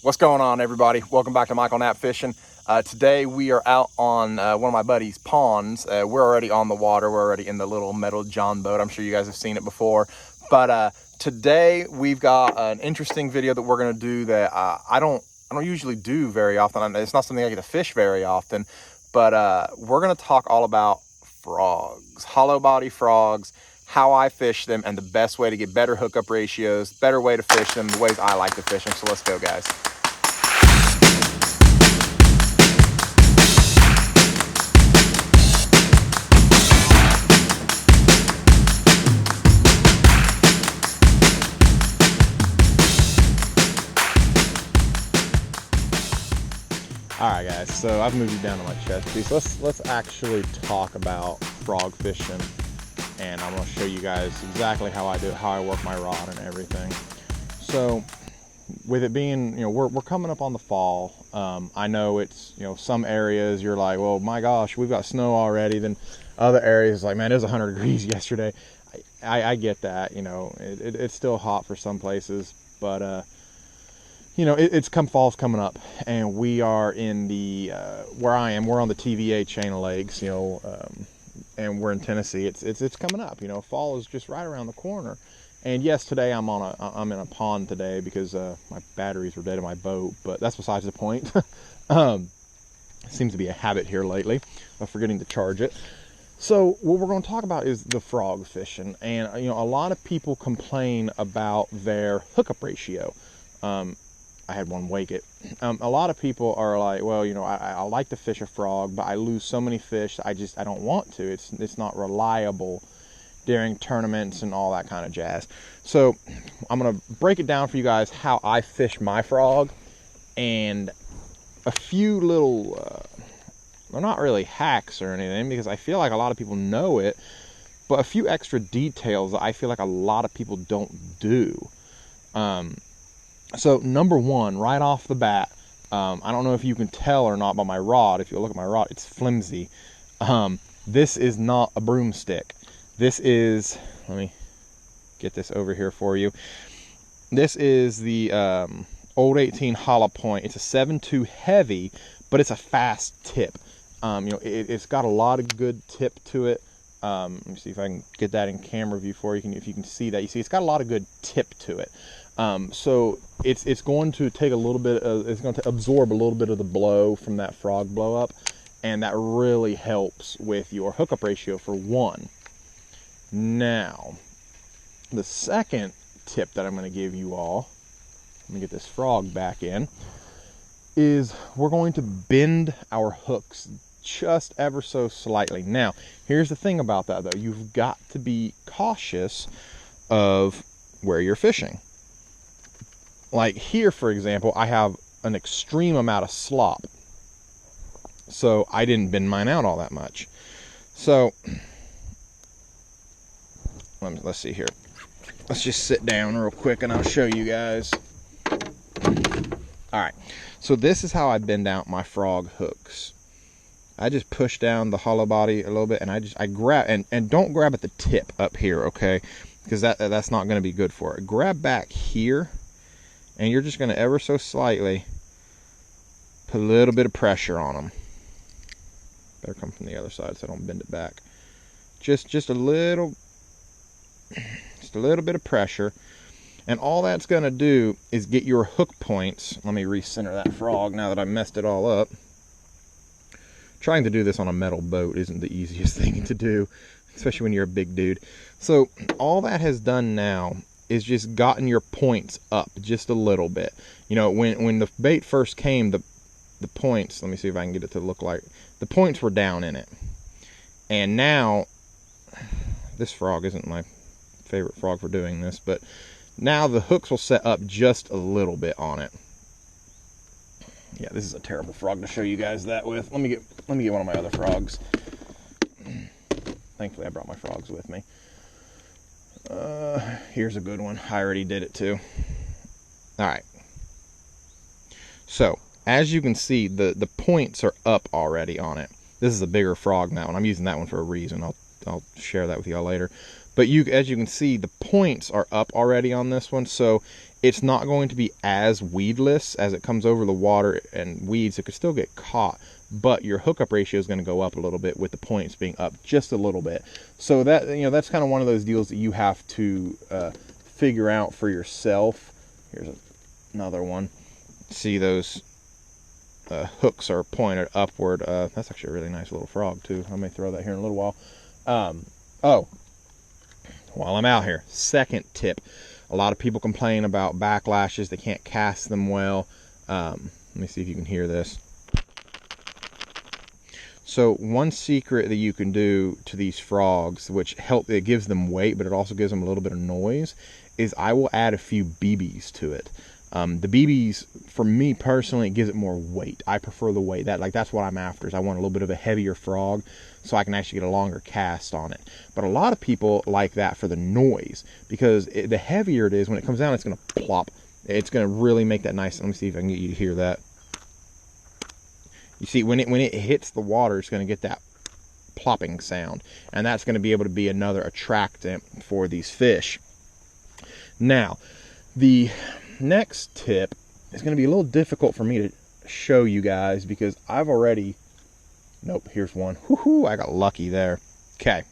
What's going on, everybody? Welcome back to Michael Knapp Fishing. Today we are out on one of my buddy's ponds. We're already on the water. We're already in the little metal John boat. I'm sure you guys have seen it before. But today we've got an interesting video that we're going to do that I don't usually do very often. It's not something I get to fish very often. But we're going to talk all about frogs, hollow body frogs, how I fish them, and the best way to get better hookup ratios, better way to fish them, the ways I like to fish them. So let's go, guys. All right, guys, so I've moved it down to my chest piece. Let's actually talk about frog fishing, and I'm going to show you guys exactly how I do it, how I work my rod and everything. So with it being, we're coming up on the fall. I know it's, some areas you're like, well, my gosh, we've got snow already. Then other areas like, man, it was 100 degrees yesterday. I get that, it's still hot for some places, but it's fall's coming up, and we are in the where I am. We're on the TVA chain of lakes, and we're in Tennessee. It's coming up. Fall is just right around the corner. And yes, today I'm in a pond today because my batteries were dead in my boat. But that's besides the point. It seems to be a habit here lately of forgetting to charge it. So what we're going to talk about is the frog fishing, and a lot of people complain about their hookup ratio. I had one wake it. A lot of people are like, well, I like to fish a frog, but I lose so many fish, I don't want to. It's not reliable during tournaments and all that kind of jazz. So I'm going to break it down for you guys how I fish my frog, and a few little, they're not really hacks or anything, because I feel like a lot of people know it, but a few extra details that I feel like a lot of people don't do. So number one, right off the bat, I don't know if you can tell or not by my rod. If you look at my rod, it's flimsy. This is not a broomstick. This is, let me get this over here for you. This is the Old 18 hollow point. It's a 7.2 heavy, but it's a fast tip. It's got a lot of good tip to it. Let me see if I can get that in camera view for you. If you can see that, you see it's got a lot of good tip to it. So it's going to take a little bit of, it's going to absorb a little bit of the blow from that frog blow up, and that really helps with your hookup ratio for one. Now, the second tip that I'm going to give you all, let me get this frog back in, is we're going to bend our hooks just ever so slightly. Now, here's the thing about that though. You've got to be cautious of where you're fishing. Like here, for example, I have an extreme amount of slop, so I didn't bend mine out all that much. So let's see here. Let's just sit down real quick and I'll show you guys. All right, so this is how I bend out my frog hooks. I just push down the hollow body a little bit, and I grab, and don't grab at the tip up here, okay? Because that's not going to be good for it. Grab back here, and you're just going to ever so slightly put a little bit of pressure on them. Better come from the other side so I don't bend it back. Just a little bit of pressure, and all that's going to do is get your hook points. Let me recenter that frog now that I messed it all up. Trying to do this on a metal boat isn't the easiest thing to do, especially when you're a big dude. So all that has done now is just gotten your points up just a little bit. When the bait first came, the points, let me see if I can get it to look like, the points were down in it. And now, this frog isn't my favorite frog for doing this, but now the hooks will set up just a little bit on it. Yeah, this is a terrible frog to show you guys that with. Let me get one of my other frogs. Thankfully, I brought my frogs with me. Here's a good one. I already did it too. All right. So, as you can see, the points are up already on it. This is a bigger frog now, and I'm using that one for a reason. I'll share that with y'all later. But as you can see, the points are up already on this one. So it's not going to be as weedless as it comes over the water, and weeds, it could still get caught, but your hookup ratio is going to go up a little bit with the points being up just a little bit. So that, you know, that's kind of one of those deals that you have to figure out for yourself. Here's another one. See, those hooks are pointed upward. That's actually a really nice little frog too. I may throw that here in a little while. Oh, while I'm out here, second tip. A lot of people complain about backlashes. They can't cast them well. Let me see if you can hear this. So one secret that you can do to these frogs, which it gives them weight, but it also gives them a little bit of noise, is I will add a few BBs to it. The BBs, for me personally, it gives it more weight. I prefer the weight. That's what I'm after, is I want a little bit of a heavier frog so I can actually get a longer cast on it. But a lot of people like that for the noise, because the heavier it is, when it comes down, it's going to plop. It's going to really make that nice. Let me see if I can get you to hear that. You see, when it hits the water, it's going to get that plopping sound, and that's going to be able to be another attractant for these fish. Now, the next tip is going to be a little difficult for me to show you guys, because I've already, nope, here's one. Woohoo, I got lucky there. Okay.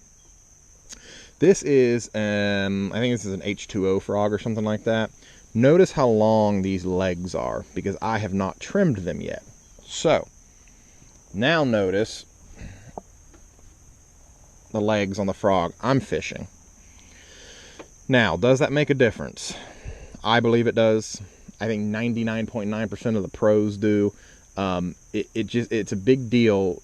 This is, I think this is an H2O frog or something like that. Notice how long these legs are, because I have not trimmed them yet. So, now notice the legs on the frog I'm fishing. Now, does that make a difference? I believe it does. I think 99.9% of the pros do. It's a big deal.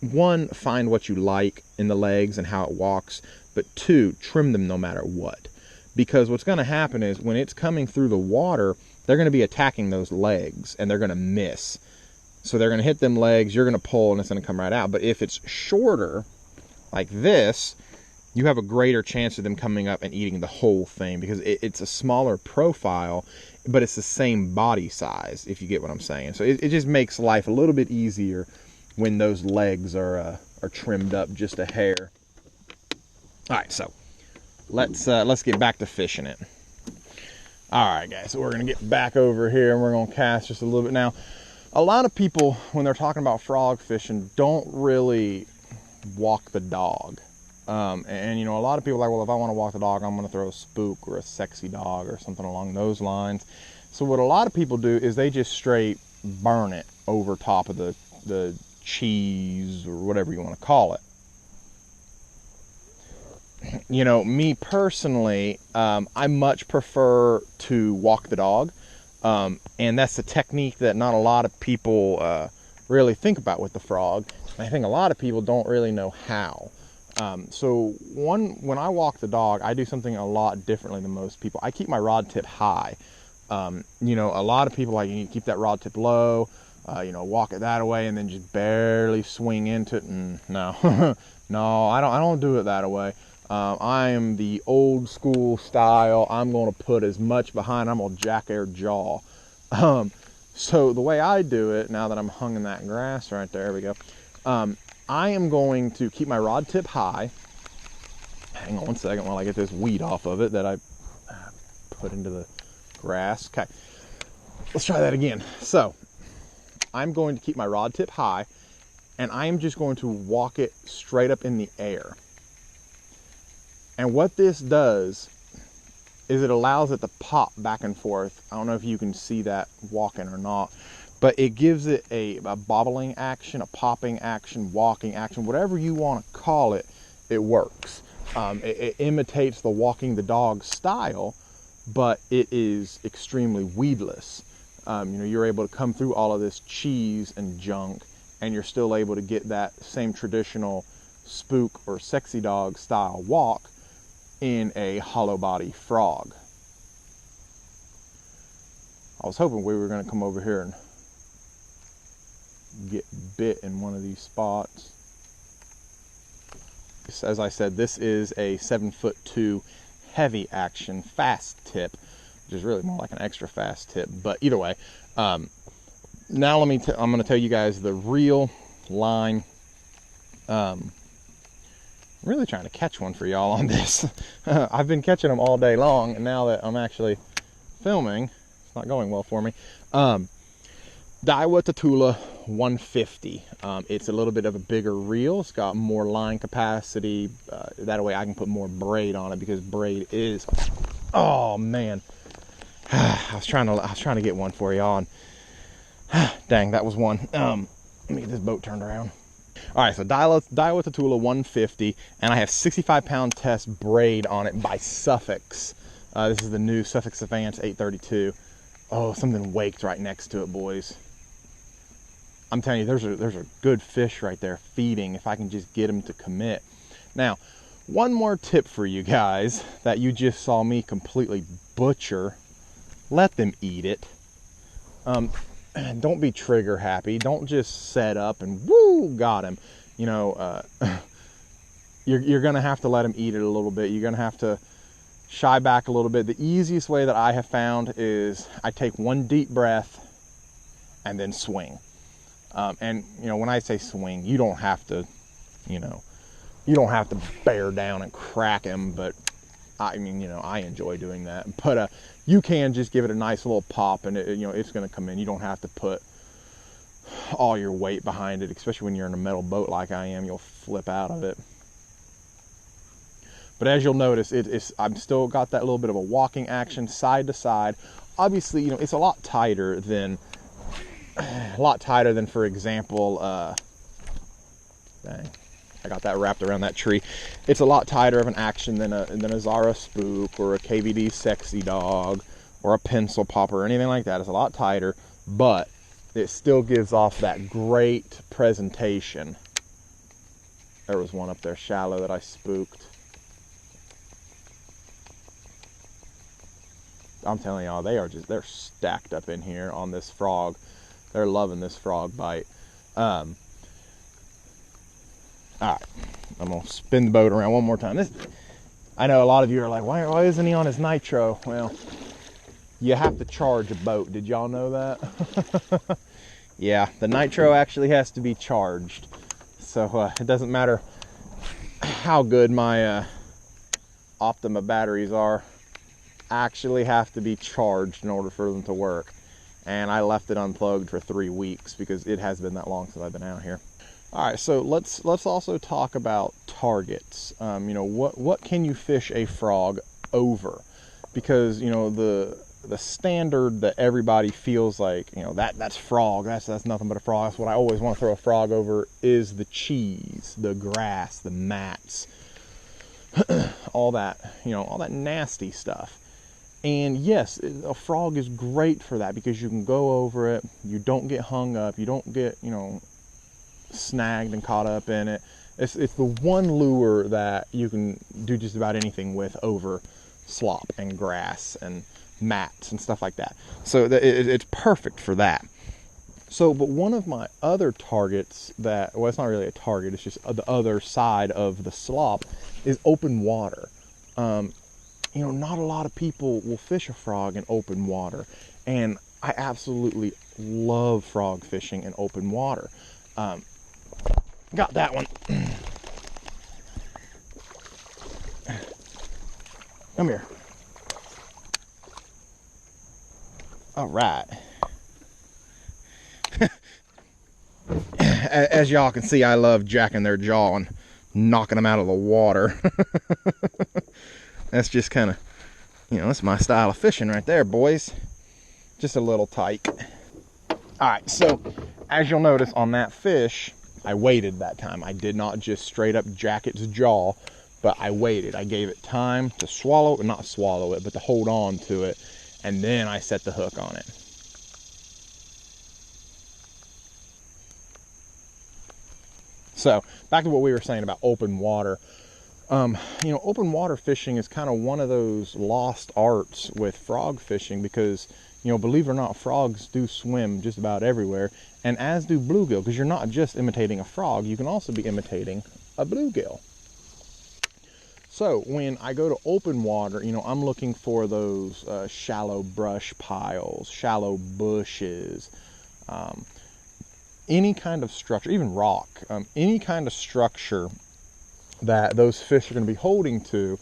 One, find what you like in the legs and how it walks. But two, trim them no matter what. Because what's going to happen is when it's coming through the water, they're going to be attacking those legs and they're going to miss. So they're going to hit them legs, you're going to pull, and it's going to come right out. But if it's shorter, like this, you have a greater chance of them coming up and eating the whole thing, because it's a smaller profile, but it's the same body size, if you get what I'm saying. So it just makes life a little bit easier when those legs are trimmed up just a hair. All right, so let's get back to fishing it. All right, guys, so we're going to get back over here and we're going to cast just a little bit. Now, a lot of people, when they're talking about frog fishing, don't really walk the dog. And you know, a lot of people are like, well, if I want to walk the dog, I'm going to throw a spook or a sexy dog or something along those lines. So what a lot of people do is they just straight burn it over top of the cheese or whatever you want to call it. You know, me personally, I much prefer to walk the dog. And that's a technique that not a lot of people really think about with the frog. I think a lot of people don't really know how. So when I walk the dog, I do something a lot differently than most people. I keep my rod tip high. You know, a lot of people like, you need to keep that rod tip low, you know, walk it that way and then just barely swing into it. And no, no, I don't do it that way. I am the old school style. I'm going to put as much behind. I'm going to jack air jaw. So the way I do it, now that I'm hung in that grass right there, we go. I am going to keep my rod tip high. Hang on one second while I get this weed off of it that I put into the grass. Okay, let's try that again. So I'm going to keep my rod tip high, and I am just going to walk it straight up in the air. And what this does is it allows it to pop back and forth. I don't know if you can see that walking or not, but it gives it a bobbling action, a popping action, walking action, whatever you want to call it, it works. It imitates the walking the dog style, but it is extremely weedless. You know, you're able to come through all of this cheese and junk, and you're still able to get that same traditional spook or sexy dog style walk in a hollow body frog. I was hoping we were going to come over here and get bit in one of these spots. As I said, this is a 7'2" heavy action fast tip, which is really more like an extra fast tip, but either way, now I'm going to tell you guys the real line. I'm really trying to catch one for y'all on this. I've been catching them all day long, and now that I'm actually filming. It's not going well for me. Daiwa Tatula 150. It's a little bit of a bigger reel. It's got more line capacity. That way I can put more braid on it, because braid is, oh man. I was trying to get one for y'all, and dang, that was one. Let me get this boat turned around. All right, so Daiwa Tatula 150, and I have 65-pound test braid on it by Suffix. This is the new Suffix Advance 832. Oh, something waked right next to it, boys. I'm telling you, there's a good fish right there feeding if I can just get him to commit. Now, one more tip for you guys that you just saw me completely butcher. Let them eat it. Don't be trigger happy. Don't just set up and woo, got him. You know, you're gonna have to let him eat it a little bit. You're gonna have to shy back a little bit. The easiest way that I have found is I take one deep breath and then swing. And you know, when I say swing, you don't have to, you know, you don't have to bear down and crack him, but I mean, you know, I enjoy doing that. But you can just give it a nice little pop, and it, you know, it's going to come in. You don't have to put all your weight behind it, especially when you're in a metal boat like I am. You'll flip out of it. But as you'll notice, I'm still got that little bit of a walking action side to side. Obviously, you know, it's a lot tighter than, for example, dang, I got that wrapped around that tree. It's a lot tighter of an action than a Zara Spook or a KVD Sexy Dog or a Pencil Popper or anything like that. It's a lot tighter, but it still gives off that great presentation. There was one up there shallow that I spooked. I'm telling y'all, they're stacked up in here on this frog. They're loving this frog bite. All right, I'm gonna spin the boat around one more time. I know a lot of you are like, why isn't he on his nitro? Well, you have to charge a boat. Did y'all know that? Yeah, the nitro actually has to be charged. So it doesn't matter how good my Optima batteries are, actually have to be charged in order for them to work. And I left it unplugged for 3 weeks because it has been that long since I've been out here. All right, so let's also talk about targets. You know, what can you fish a frog over? Because, you know, the standard that everybody feels like, you know, that's frog, that's nothing but a frog, that's what I always want to throw a frog over, is the cheese, the grass, the mats, all that, you know, all that nasty stuff. And yes, a frog is great for that because you can go over it, you don't get hung up, you don't get, you know, snagged and caught up in it. It's the one lure that you can do just about anything with over slop and grass and mats and stuff like that. So it's perfect for that. So, but one of my other targets that, well, it's not really a target, it's just the other side of the slop, is open water. You know, not a lot of people will fish a frog in open water, and I absolutely love frog fishing in open water. Got that one. Come here. All right. As y'all can see, I love jacking their jaw and knocking them out of the water. That's just kind of, you know, that's my style of fishing right there, boys. Just a little tight. All right, so as you'll notice on that fish, I waited that time. I did not just straight up jack its jaw, but I waited. I gave it time to swallow, not swallow it, but to hold on to it, and then I set the hook on it. So back to what we were saying about open water. You know, open water fishing is kind of one of those lost arts with frog fishing because, you know, believe it or not, frogs do swim just about everywhere, and as do bluegill, because you're not just imitating a frog, you can also be imitating a bluegill. So when I go to open water, you know, I'm looking for those shallow brush piles, shallow bushes, any kind of structure, even rock, any kind of structure that those fish are going to be holding to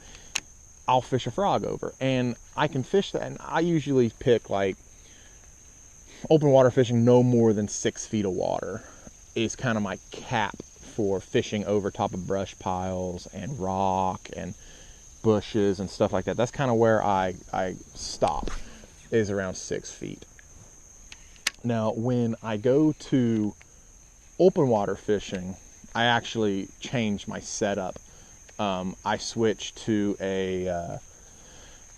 I'll fish a frog over. And I can fish that, and I usually pick like open water fishing no more than 6 feet of water is kind of my cap for fishing over top of brush piles and rock and bushes and stuff like that. That's kind of where I stop, is around 6 feet. Now, when I go to open water fishing, I actually change my setup. I switch to a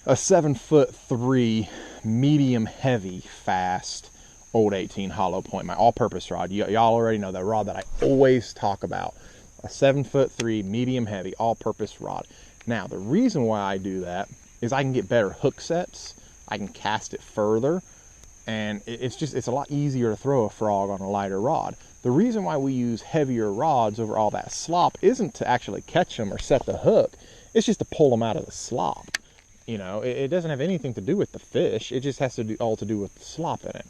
7'3" medium heavy fast old 18 hollow point, my all-purpose rod. Y'all already know that rod that I always talk about. A 7'3" medium heavy all-purpose rod. Now, the reason why I do that is I can get better hook sets. I can cast it further, and it's a lot easier to throw a frog on a lighter rod. The reason why we use heavier rods over all that slop isn't to actually catch them or set the hook. It's just to pull them out of the slop. You know, it doesn't have anything to do with the fish. It just has to do all to do with the slop in it.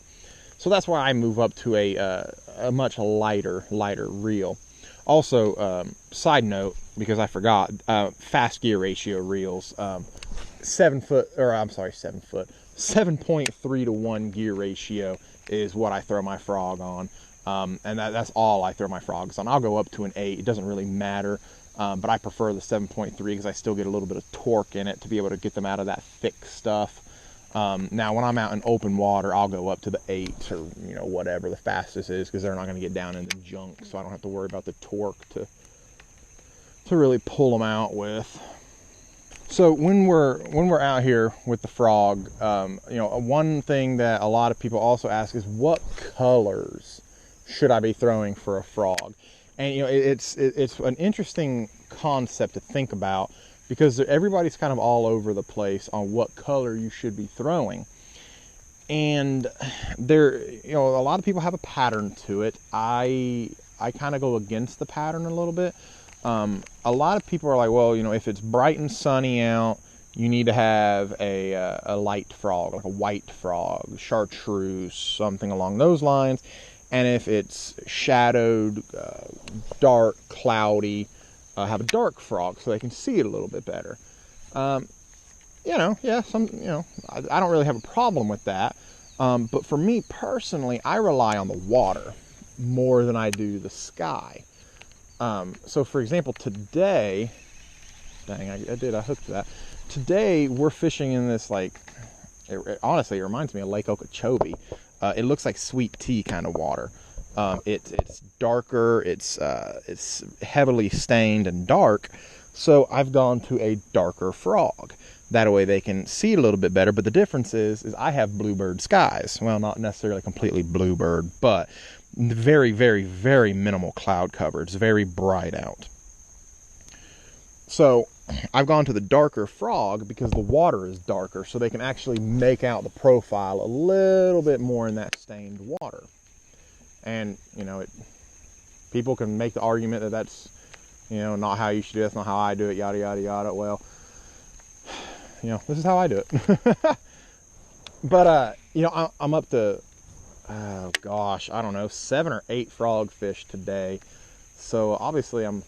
So that's why I move up to a much lighter reel. Also, side note, because I forgot, fast gear ratio reels, 7.3 to 1 gear ratio is what I throw my frog on. And that's all I throw my frogs on. I'll go up to an 8. It doesn't really matter. But I prefer the 7.3 because I still get a little bit of torque in it to be able to get them out of that thick stuff. Now, when I'm out in open water, I'll go up to the 8 or, you know, whatever the fastest is, because they're not going to get down into junk, so I don't have to worry about the torque to really pull them out with. So when we're out here with the frog, you know, one thing that a lot of people also ask is, what colors should I be throwing for a frog? And, you know, it's an interesting concept to think about, because everybody's kind of all over the place on what color you should be throwing. And there, you know, a lot of people have a pattern to it. I kind of go against the pattern a little bit. A lot of people are like, well, you know, if it's bright and sunny out, you need to have a light frog, like a white frog, chartreuse, something along those lines. And if it's shadowed, dark, cloudy, have a dark frog so they can see it a little bit better. You know, yeah, I don't really have a problem with that. But for me personally, I rely on the water more than I do the sky. So for example, today, dang, I hooked that. Today we're fishing in this, like, honestly, it reminds me of Lake Okeechobee. It looks like sweet tea kind of water. It's darker, it's heavily stained and dark, so I've gone to a darker frog. That way they can see it a little bit better, but the difference is I have bluebird skies. Well, not necessarily completely bluebird, but very, very, very minimal cloud cover. It's very bright out. So I've gone to the darker frog because the water is darker, so they can actually make out the profile a little bit more in that stained water. And, you know, people can make the argument that that's, you know, not how you should do it, that's not how I do it, yada, yada, yada. Well, you know, this is how I do it. But, you know, I'm up to, oh gosh, I don't know, 7 or 8 frog fish today. So obviously I'm,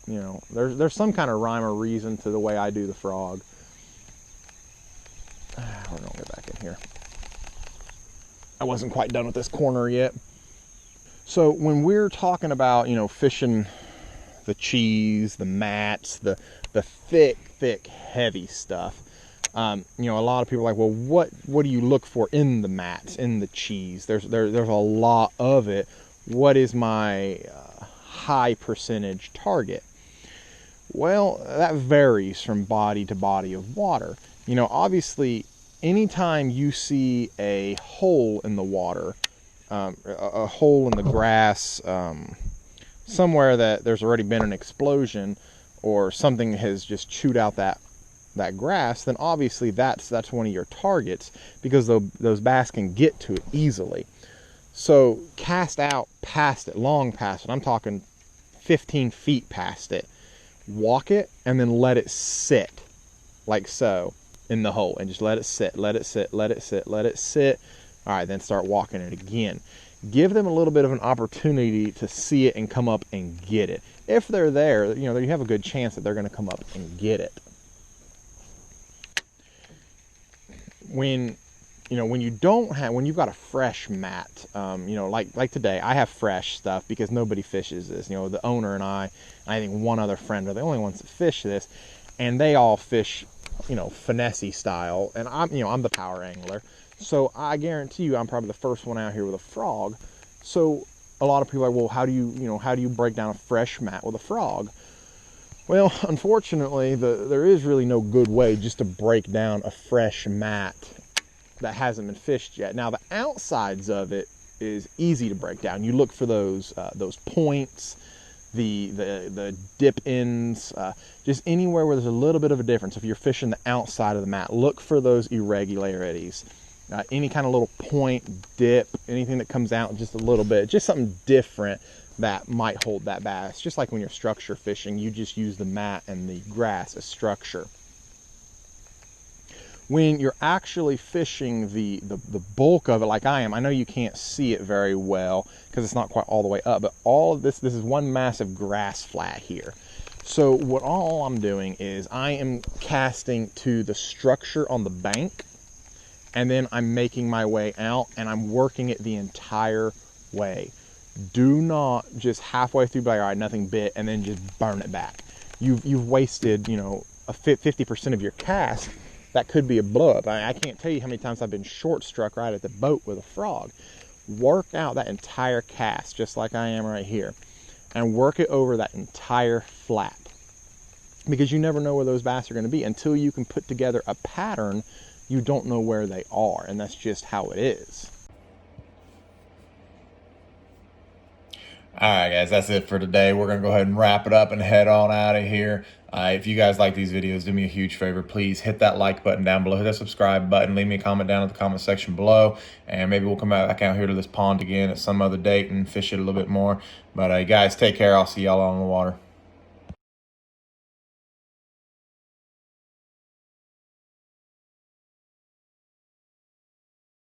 you know, there's some kind of rhyme or reason to the way I do the frog. We're gonna get back in here. I wasn't quite done with this corner yet. So when we're talking about, you know, fishing the cheese, the mats, the thick, heavy stuff, you know, a lot of people are like, well, what do you look for in the mats, in the cheese? There's a lot of it. What is my high percentage target? Well, that varies from body to body of water. You know, obviously, anytime you see a hole in the water, a hole in the grass, somewhere that there's already been an explosion or something has just chewed out that grass, then obviously that's one of your targets, because those bass can get to it easily. So cast out past it, long past it. I'm talking 15 feet past it. Walk it and then let it sit like so in the hole, and just let it sit, let it sit, let it sit, let it sit. All right, then start walking it again. Give them a little bit of an opportunity to see it and come up and get it. If they're there, you know, you have a good chance that they're going to come up and get it. when when you don't have, when you've got a fresh mat, like today, I have fresh stuff because nobody fishes this. The owner and I think one other friend are the only ones that fish this, and they all fish, finesse style, and I'm the power angler, so I guarantee you I'm probably the first one out here with a frog. So a lot of people are, well, how do you break down a fresh mat with a frog? Well, unfortunately, there is really no good way just to break down a fresh mat that hasn't been fished yet. Now, the outsides of it is easy to break down. You look for those points, the dip ends, just anywhere where there's a little bit of a difference. If you're fishing the outside of the mat, look for those irregularities. Any kind of little point, dip, anything that comes out just a little bit, just something different that might hold that bass. Just like when you're structure fishing, you just use the mat and the grass as structure. When you're actually fishing the bulk of it, like I am, I know you can't see it very well because it's not quite all the way up, but all of this is one massive grass flat here. So all I'm doing is I am casting to the structure on the bank, and then I'm making my way out, and I'm working it the entire way. Do not just halfway through be like, all right, nothing bit, and then just burn it back. You've wasted, a 50% of your cast. That could be a blow up. I can't tell you how many times I've been short struck right at the boat with a frog. Work out that entire cast, just like I am right here, and work it over that entire flat, because you never know where those bass are going to be until you can put together a pattern. You don't know where they are, and that's just how it is. All right, guys, that's it for today. We're going to go ahead and wrap it up and head on out of here. If you guys like these videos, do me a huge favor. Please hit that like button down below. Hit that subscribe button. Leave me a comment down in the comment section below. And maybe we'll come back out here to this pond again at some other date and fish it a little bit more. But guys, take care. I'll see y'all on the water.